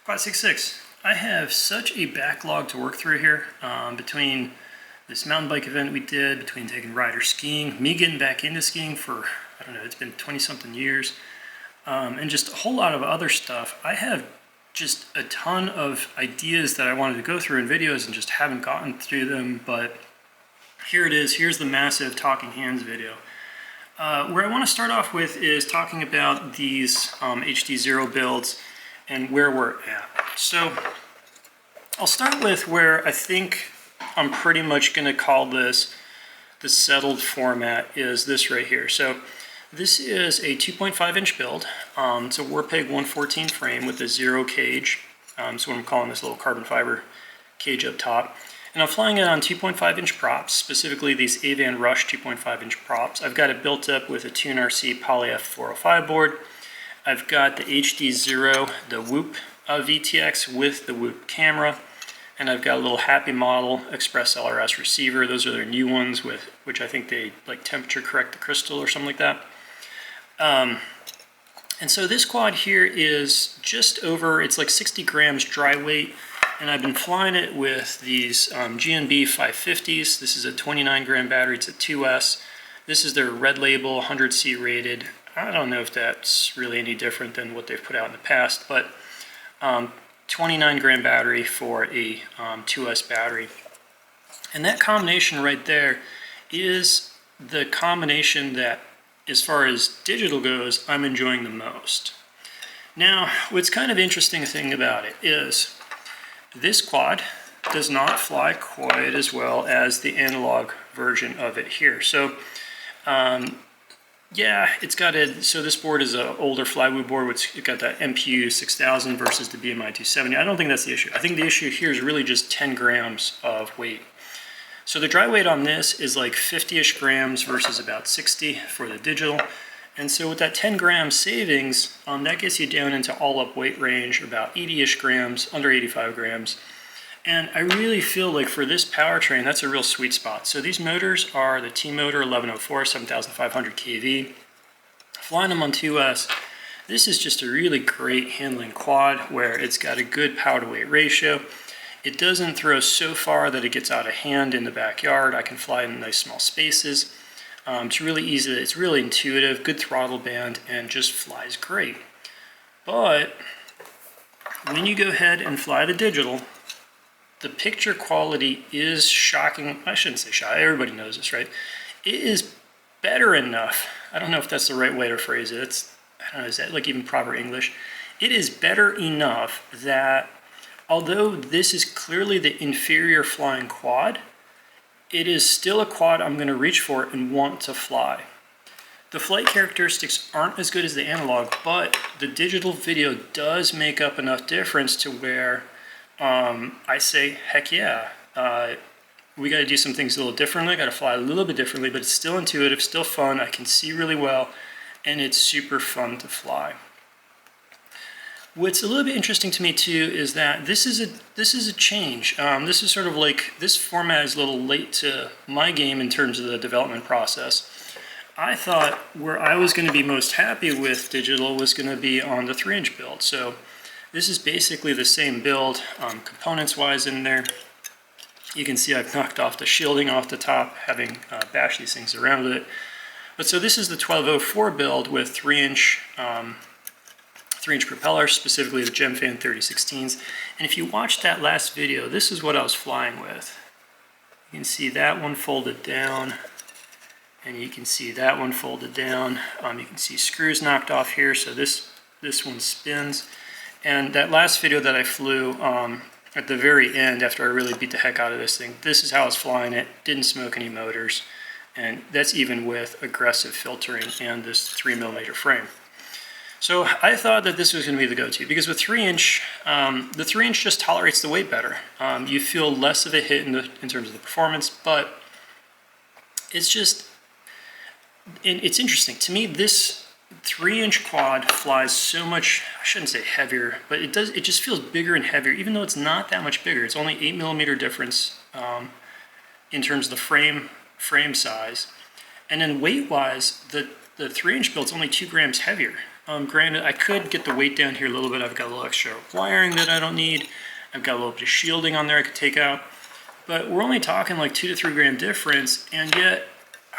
Quad66. I have such a backlog to work through here between this mountain bike event we did, between taking rider skiing, me getting back into skiing for, I don't know, it's been 20-something years, and just a whole lot of other stuff. I have just a ton of ideas that I wanted to go through in videos and just haven't gotten through them, but here it is. Here's the massive Talking Hands video. Where I want to start off with is talking about these HDZero builds and where we're at. So I'll start with where I think I'm pretty much going to call this the settled format, is this right here. So this is a 2.5 inch build. It's a Warpig 114 frame with a zero cage. So what I'm calling this little carbon fiber cage up top. And I'm flying it on 2.5 inch props, specifically these Avan Rush 2.5 inch props. I've got it built up with a Tune RC Poly F405 board. I've got the HDZero, the Whoop VTX with the Whoop camera. And I've got a little Happy Model Express LRS receiver. Those are their new ones, with which I think they like temperature correct the crystal or something like that. And so this quad here is just over, it's like 60 grams dry weight. And I've been flying it with these GNB 550s. This is a 29 gram battery, it's a 2S. This is their red label, 100C rated. I don't know if that's really any different than what they've put out in the past, but 29 gram battery for a 2S battery. And that combination right there is the combination that, as far as digital goes, I'm enjoying the most. Now, what's kind of interesting thing about it is this quad does not fly quite as well as the analog version of it here. So, yeah, it's got a, so this board is an older Flywheel board, which it got that MPU 6000 versus the BMI 270. I don't think that's the issue. I think the issue here is really just 10 grams of weight. So the dry weight on this is like 50-ish grams versus about 60 for the digital. And so with that 10 gram savings, that gets you down into all-up weight range, about 80-ish grams, under 85 grams. And I really feel like for this powertrain, that's a real sweet spot. So these motors are the T-Motor 1104, 7500 kV. Flying them on 2S, this is just a really great handling quad where it's got a good power to weight ratio. It doesn't throw so far that it gets out of hand in the backyard. I can fly in nice small spaces. It's really easy, it's really intuitive, good throttle band, and just flies great. But when you go ahead and fly the digital, the picture quality is shocking. I shouldn't say shocking, everybody knows this, right? It is better enough. I don't know if that's the right way to phrase it. I don't know, is that like even proper English? It is better enough that although this is clearly the inferior flying quad, it is still a quad I'm going to reach for and want to fly. The flight characteristics aren't as good as the analog, but the digital video does make up enough difference to where I say, heck yeah, we got to do some things a little differently, got to fly a little bit differently, but it's still intuitive, still fun, I can see really well, and it's super fun to fly. What's a little bit interesting to me too is that this is a change. This is sort of like, this format is a little late to my game in terms of the development process. I thought where I was going to be most happy with digital was going to be on the 3-inch build. So this is basically the same build, components-wise in there. You can see I've knocked off the shielding off the top, having bashed these things around with it. But so this is the 1204 build with 3-inch propeller, specifically the Gemfan 3016s. And if you watch that last video, this is what I was flying with. You can see that one folded down, and you can see that one folded down. You can see screws knocked off here, so this one spins. And that last video that I flew at the very end, after I really beat the heck out of this thing, this is how I was flying it, didn't smoke any motors, and that's even with aggressive filtering and this 3mm frame. So I thought that this was going to be the go-to, because with 3-inch, the 3-inch just tolerates the weight better. You feel less of a hit in terms of the performance, but it's just, it's interesting. To me, this 3-inch quad flies so much, I shouldn't say heavier, but it just feels bigger and heavier, even though it's not that much bigger. It's only 8mm difference in terms of the frame size. And then weight-wise, the 3-inch build's only 2 grams heavier. Granted, I could get the weight down here a little bit. I've got a little extra wiring that I don't need. I've got a little bit of shielding on there I could take out. But we're only talking like 2 to 3 gram difference, and yet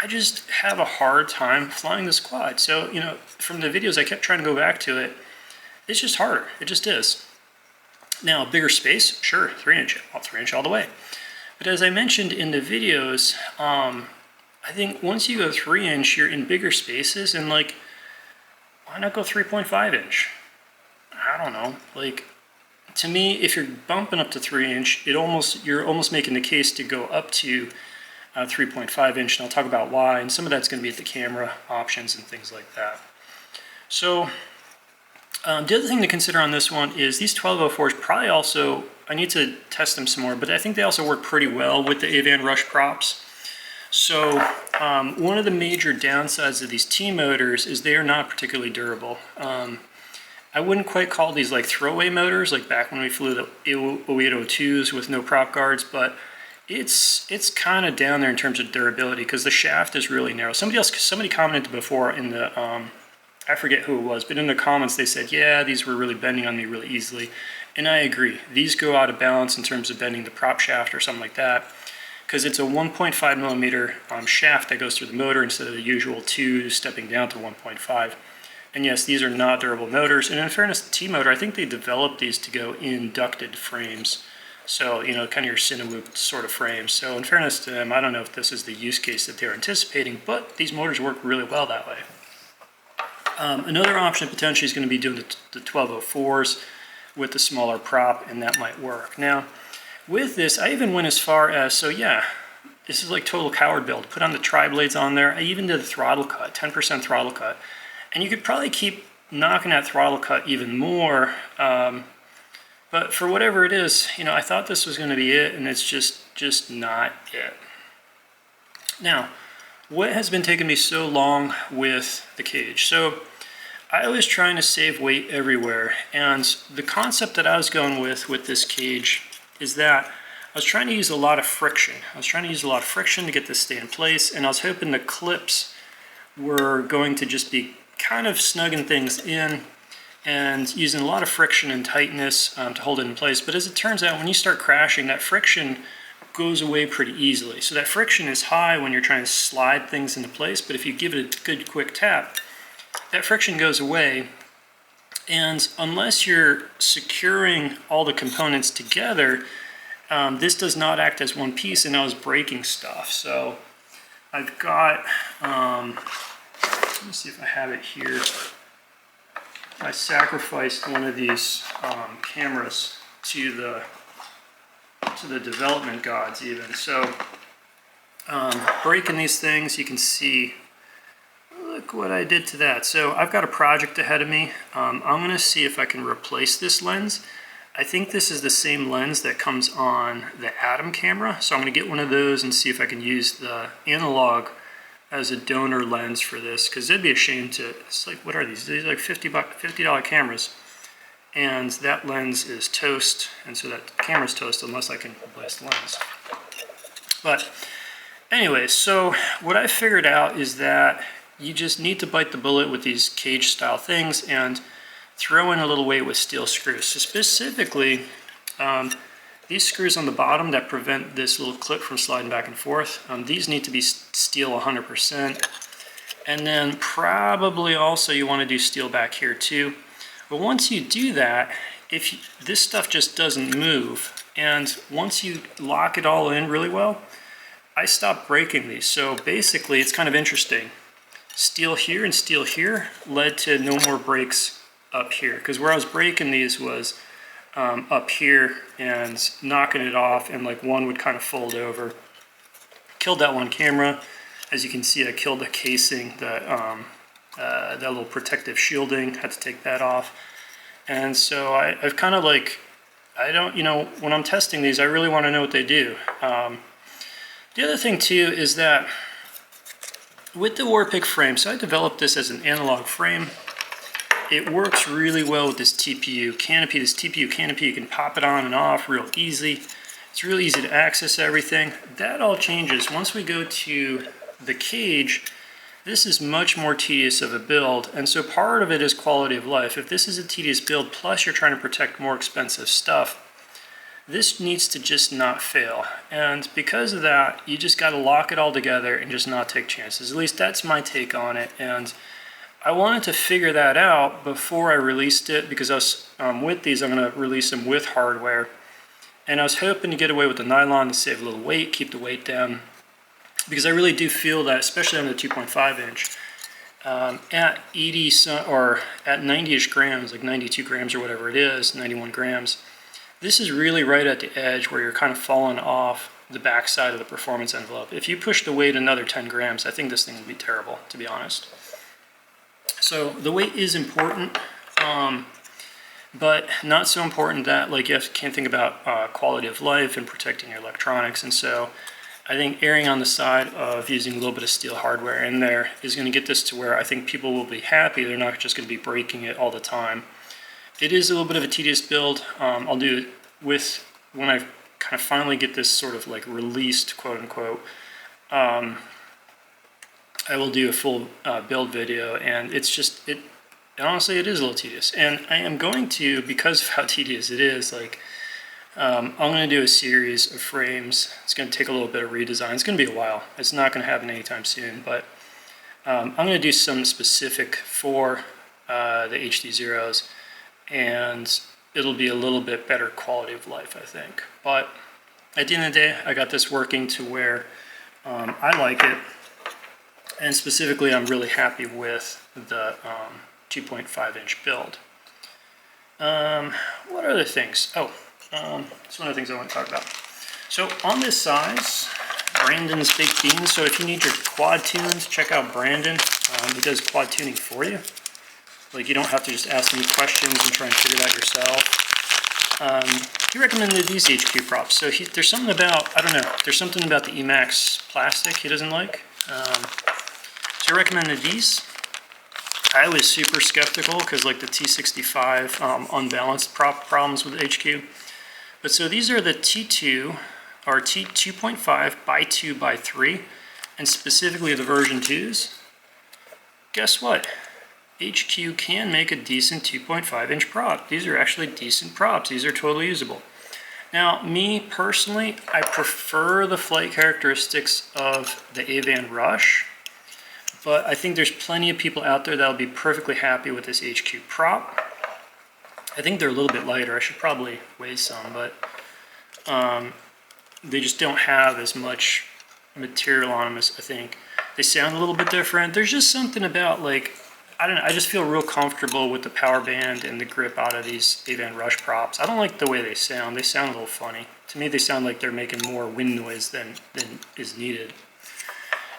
I just have a hard time flying this quad. So, you know, from the videos, I kept trying to go back to it. It's just harder. It just is. Now, bigger space, sure, 3-inch, 3-inch all the way. But as I mentioned in the videos, I think once you go 3-inch, you're in bigger spaces, and like, why not go 3.5-inch? I don't know. Like, to me, if you're bumping up to 3-inch, you're almost making the case to go up to 3.5-inch, and I'll talk about why. And some of that's going to be at the camera options and things like that. So the other thing to consider on this one is these 1204s probably also, I need to test them some more, but I think they also work pretty well with the Avan Rush props. So one of the major downsides of these T-motors is they are not particularly durable. I wouldn't quite call these like throwaway motors, like back when we flew the 0802s with no prop guards, but it's kind of down there in terms of durability because the shaft is really narrow. Somebody commented before in the, I forget who it was, but in the comments they said, yeah, these were really bending on me really easily. And I agree. These go out of balance in terms of bending the prop shaft or something like that, because it's a 1.5 millimeter shaft that goes through the motor instead of the usual 2 stepping down to 1.5. And yes, these are not durable motors. And in fairness, the T-motor, I think they developed these to go in ducted frames. So, you know, kind of your Cineloop sort of frames. So in fairness to them, I don't know if this is the use case that they're anticipating, but these motors work really well that way. Another option potentially is going to be doing the 1204s with the smaller prop, and that might work. Now, with this, I even went as far as, so yeah, this is like total coward build. Put on the tri-blades on there. I even did a throttle cut, 10% throttle cut. And you could probably keep knocking that throttle cut even more, but for whatever it is, you know, I thought this was going to be it, and it's just not it. Now, what has been taking me so long with the cage? So I was trying to save weight everywhere, and the concept that I was going with this cage is that I was trying to use a lot of friction. I was trying to use a lot of friction to get this to stay in place, and I was hoping the clips were going to just be kind of snugging things in and using a lot of friction and tightness to hold it in place. But as it turns out, when you start crashing, that friction goes away pretty easily. So that friction is high when you're trying to slide things into place, but if you give it a good quick tap, that friction goes away. And unless you're securing all the components together, this does not act as one piece, and I was breaking stuff. So I've got, let me see if I have it here. I sacrificed one of these cameras to the development gods even. So breaking these things, you can see, look what I did to that. So I've got a project ahead of me. I'm going to see if I can replace this lens. I think this is the same lens that comes on the Atom camera. So I'm going to get one of those and see if I can use the analog as a donor lens for this, because it'd be a shame to, it's like, what are these? These are like $50 cameras, and that lens is toast, and so that camera's toast unless I can replace the lens. But anyway, so what I figured out is that you just need to bite the bullet with these cage style things and throw in a little weight with steel screws. So specifically, these screws on the bottom that prevent this little clip from sliding back and forth, these need to be steel 100%. And then probably also you want to do steel back here too. But once you do that, this stuff just doesn't move. And once you lock it all in really well, I stopped breaking these. So basically it's kind of interesting. Steel here and steel here led to no more breaks up here. Because where I was breaking these was up here and knocking it off, and like one would kind of fold over. Killed that one camera. As you can see, I killed the casing, that little protective shielding, had to take that off. And so I've kind of like, I don't, you know, when I'm testing these, I really want to know what they do. The other thing too is that with the Warpig frame, so I developed this as an analog frame. It works really well with this TPU canopy. This TPU canopy, you can pop it on and off real easy. It's really easy to access everything. That all changes. Once we go to the cage, This is much more tedious of a build, and so part of it is quality of life. If this is a tedious build, plus you're trying to protect more expensive stuff, this needs to just not fail. And because of that, you just got to lock it all together and just not take chances. At least that's my take on it. And I wanted to figure that out before I released it, because I was, with these, I'm going to release them with hardware. And I was hoping to get away with the nylon to save a little weight, keep the weight down. Because I really do feel that, especially on the 2.5 inch, at 80 or at 90-ish grams, like 92 grams or whatever it is, 91 grams, this is really right at the edge where you're kind of falling off the backside of the performance envelope. If you push the weight another 10 grams, I think this thing would be terrible, to be honest. So the weight is important, but not so important that like you can't think about quality of life and protecting your electronics. And so I think erring on the side of using a little bit of steel hardware in there is going to get this to where I think people will be happy. They're not just going to be breaking it all the time. It is a little bit of a tedious build. I'll do it with, when I kind of finally get this sort of like released, quote unquote, I will do a full build video, and it's just, honestly, it is a little tedious. And I am going to, because of how tedious it is, like, I'm going to do a series of frames. It's going to take a little bit of redesign. It's going to be a while. It's not going to happen anytime soon, but I'm going to do some specific for the HDZeros, and it'll be a little bit better quality of life, I think. But at the end of the day, I got this working to where I like it, and specifically I'm really happy with the 2.5 inch build. What other things? Oh, that's one of the things I want to talk about. So on this size, Brandon's Baked Beans. So if you need your quad tunes, check out Brandon. He does quad tuning for you. Like, you don't have to just ask any questions and try and figure it out yourself. He recommended these HQ props. So there's something about, I don't know, there's something about the Emax plastic he doesn't like. So he recommended these. I was super skeptical because like the T65 unbalanced prop problems with HQ. But so these are the T2 or T2.5 by 2 by 3, and specifically the version 2s. Guess what? HQ can make a decent 2.5 inch prop. These are actually decent props. These are totally usable. Now, me personally, I prefer the flight characteristics of the Avan Rush, but I think there's plenty of people out there that'll be perfectly happy with this HQ prop. I think they're a little bit lighter. I should probably weigh some, but they just don't have as much material on them as I think. They sound a little bit different. There's just something about, like, I don't know, I just feel real comfortable with the power band and the grip out of these Avan Rush props. I don't like the way they sound. They sound a little funny. To me, they sound like they're making more wind noise than is needed.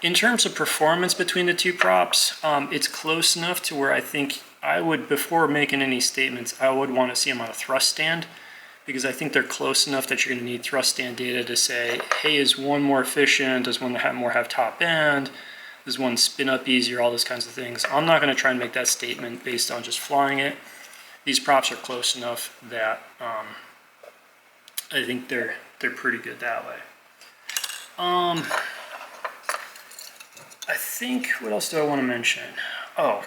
In terms of performance between the two props, it's close enough to where I think I would, before making any statements, I would want to see them on a thrust stand, because I think they're close enough that you're going to need thrust stand data to say, hey, is one more efficient? Does one have top end? Does one spin up easier? All those kinds of things. I'm not going to try and make that statement based on just flying it. These props are close enough that I think they're pretty good that way. I think, what else do I want to mention? Oh,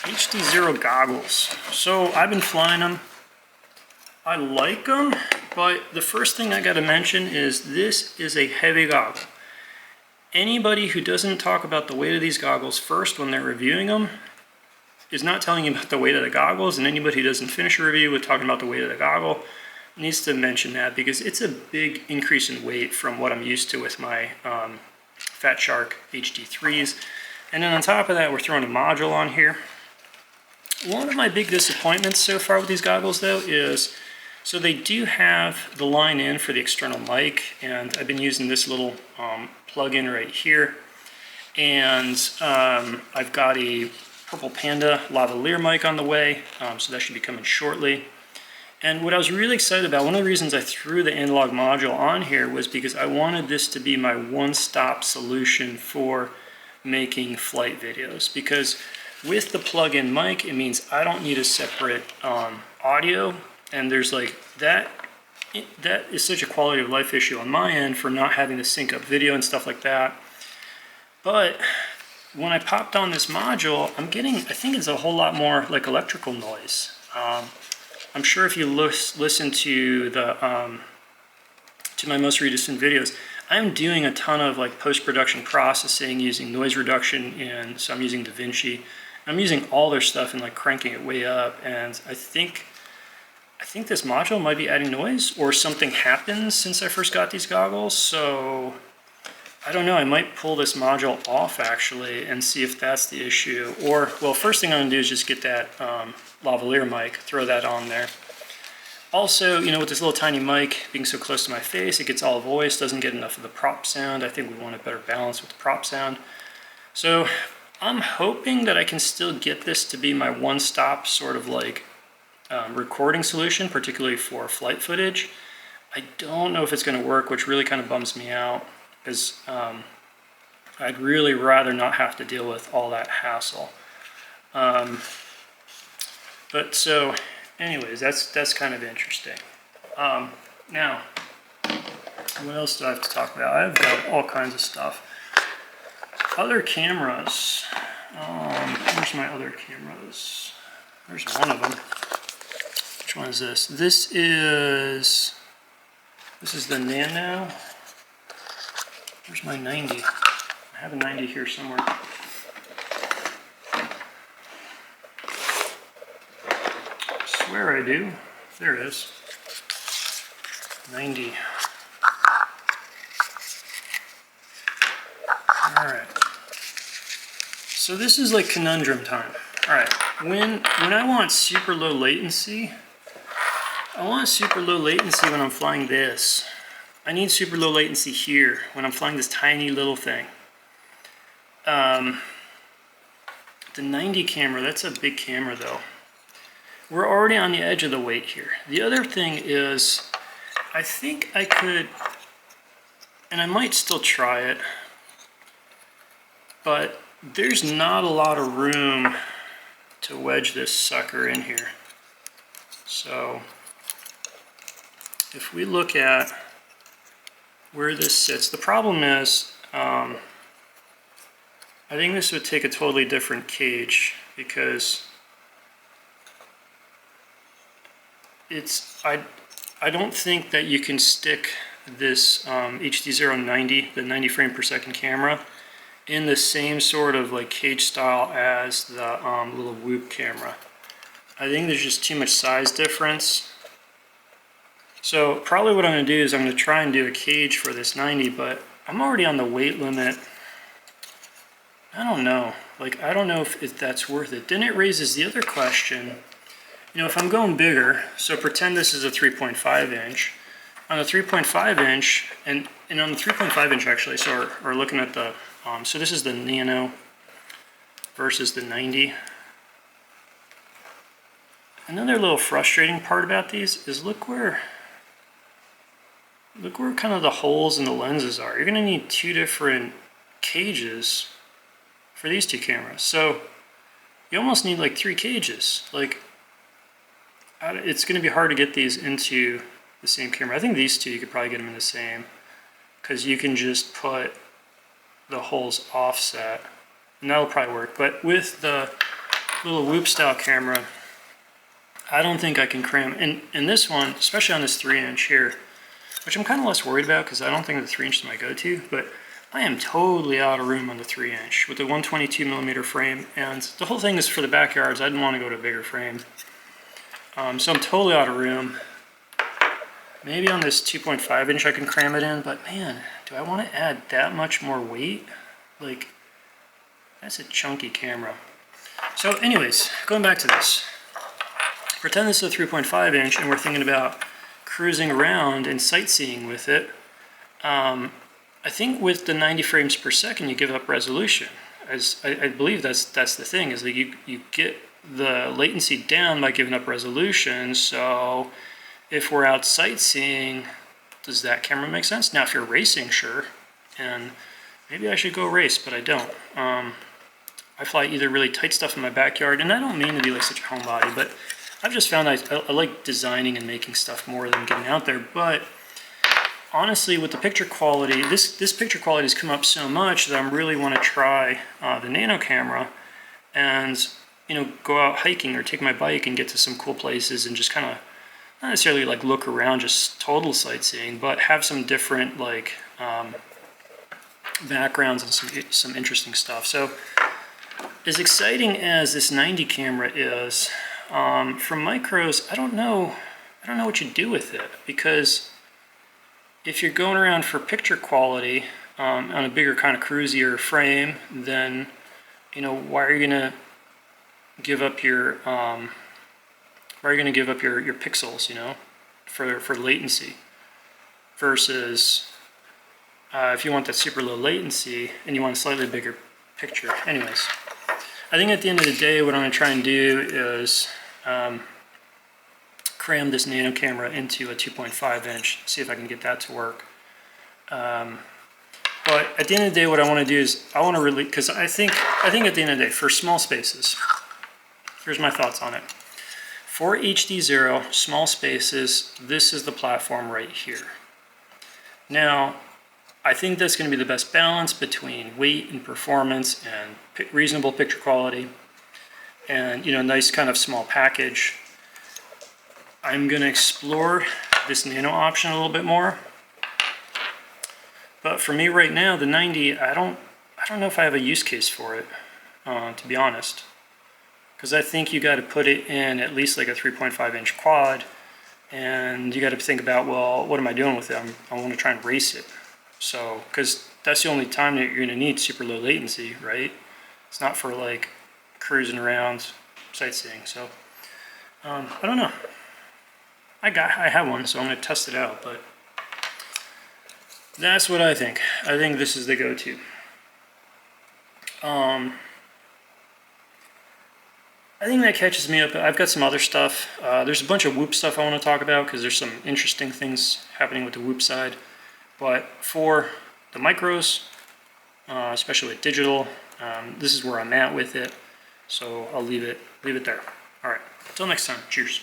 HDZero goggles. So I've been flying them. I like them, but the first thing I got to mention is this is a heavy goggle. Anybody who doesn't talk about the weight of these goggles first when they're reviewing them is not telling you about the weight of the goggles, and anybody who doesn't finish a review with talking about the weight of the goggle needs to mention that, because it's a big increase in weight from what I'm used to with my Fat Shark HD3s. And then on top of that, we're throwing a module on here. One of my big disappointments so far with these goggles, though, is so they do have the line in for the external mic, and I've been using this little plug-in right here. And I've got a Purple Panda lavalier mic on the way, so that should be coming shortly. And what I was really excited about, one of the reasons I threw the analog module on here was because I wanted this to be my one-stop solution for making flight videos. Because with the plug-in mic, it means I don't need a separate audio, and there's like that that is such a quality of life issue on my end for not having to sync up video and stuff like that. But when I popped on this module, I'm getting, I think it's a whole lot more like electrical noise. I'm sure if you listen to the to my most recent videos, I'm doing a ton of like post-production processing using noise reduction, and so I'm using DaVinci. I'm using all their stuff and like cranking it way up, and I think this module might be adding noise, or something happened since I first got these goggles. So I don't know, I might pull this module off actually and see if that's the issue. Or, well, first thing I'm gonna do is just get that lavalier mic, throw that on there. Also, you know, with this little tiny mic being so close to my face, it gets all voice, doesn't get enough of the prop sound. I think we want a better balance with the prop sound. So I'm hoping that I can still get this to be my one-stop sort of like recording solution, particularly for flight footage. I don't know if it's going to work, which really kind of bums me out, because I'd really rather not have to deal with all that hassle. But so anyways, that's kind of interesting. Now, what else do I have to talk about? I've got all kinds of stuff. Other cameras. Where's my other cameras? There's one of them. Which one is this? This is the Nano. Where's my 90? I have a 90 here somewhere. I swear I do. There it is. 90. Alright. So this is like conundrum time. Alright. When I want super low latency, I want super low latency when I'm flying this. I need super low latency here when I'm flying this tiny little thing. The 90 camera, that's a big camera though. We're already on the edge of the weight here. The other thing is, I think I could, and I might still try it, but there's not a lot of room to wedge this sucker in here. So if we look at where this sits, the problem is I think this would take a totally different cage, because I don't think that you can stick this HDZero 90, the 90 frame per second camera, in the same sort of like cage style as the little Whoop camera. I think there's just too much size difference. So probably what I'm going to do is I'm going to try and do a cage for this 90, but I'm already on the weight limit. I don't know. Like, I don't know if that's worth it. Then it raises the other question. You know, if I'm going bigger, so pretend this is a 3.5 inch. On the 3.5 inch, and on the 3.5 inch actually, so we're looking at the, so this is the Nano versus the 90. Another little frustrating part about these is look where kind of the holes in the lenses are. You're going to need two different cages for these two cameras. So you almost need like 3 cages. Like, it's going to be hard to get these into the same camera. I think these two, you could probably get them in the same, because you can just put the holes offset, and that'll probably work. But with the little Whoop style camera, I don't think I can cram in this one, especially on this 3-inch here, which I'm kind of less worried about because I don't think the 3-inch is my go-to, but I am totally out of room on the 3-inch with the 122mm frame, and the whole thing is for the backyards. I didn't want to go to a bigger frame. So I'm totally out of room. Maybe on this 2.5-inch I can cram it in, but man, do I want to add that much more weight? Like, that's a chunky camera. So anyways, going back to this. Pretend this is a 3.5-inch and we're thinking about cruising around and sightseeing with it. I think with the 90 frames per second you give up resolution. As I believe that's the thing, is that you get the latency down by giving up resolution. So if we're out sightseeing, does that camera make sense? Now if you're racing, sure, and maybe I should go race, but I don't. I fly either really tight stuff in my backyard, and I don't mean to be like such a homebody, but I've just found I like designing and making stuff more than getting out there, but honestly, with the picture quality, this picture quality has come up so much that I really want to try the nano camera and, you know, go out hiking or take my bike and get to some cool places and just kind of, not necessarily like look around, just total sightseeing, but have some different like backgrounds and some interesting stuff. So as exciting as this 90 camera is, from micros, I don't know what you do with it, because if you're going around for picture quality on a bigger kind of cruisier frame, then, you know, why are you gonna give up your pixels, you know, for latency, versus if you want that super low latency and you want a slightly bigger picture. Anyways, I think at the end of the day, what I'm gonna try and do is cram this nano camera into a 2.5 inch, see if I can get that to work. But at the end of the day, what I want to do is I want to really, because I think at the end of the day, for small spaces, here's my thoughts on it. For HDZero, small spaces, this is the platform right here. Now, I think that's going to be the best balance between weight and performance and reasonable picture quality, and, you know, nice kind of small package. I'm going to explore this nano option a little bit more. But for me right now, the 90, I don't know if I have a use case for it, to be honest. Because I think you got to put it in at least like a 3.5 inch quad, and you got to think about, well, what am I doing with it? I want to try and race it. So, because that's the only time that you're going to need super low latency, right? It's not for like cruising around, sightseeing. So, I don't know. I have one, so I'm going to test it out, but that's what I think. I think this is the go-to. I think that catches me up. I've got some other stuff. There's a bunch of Whoop stuff I want to talk about, because there's some interesting things happening with the Whoop side. But for the micros, especially with digital, this is where I'm at with it. So I'll leave it there. All right. Until next time. Cheers.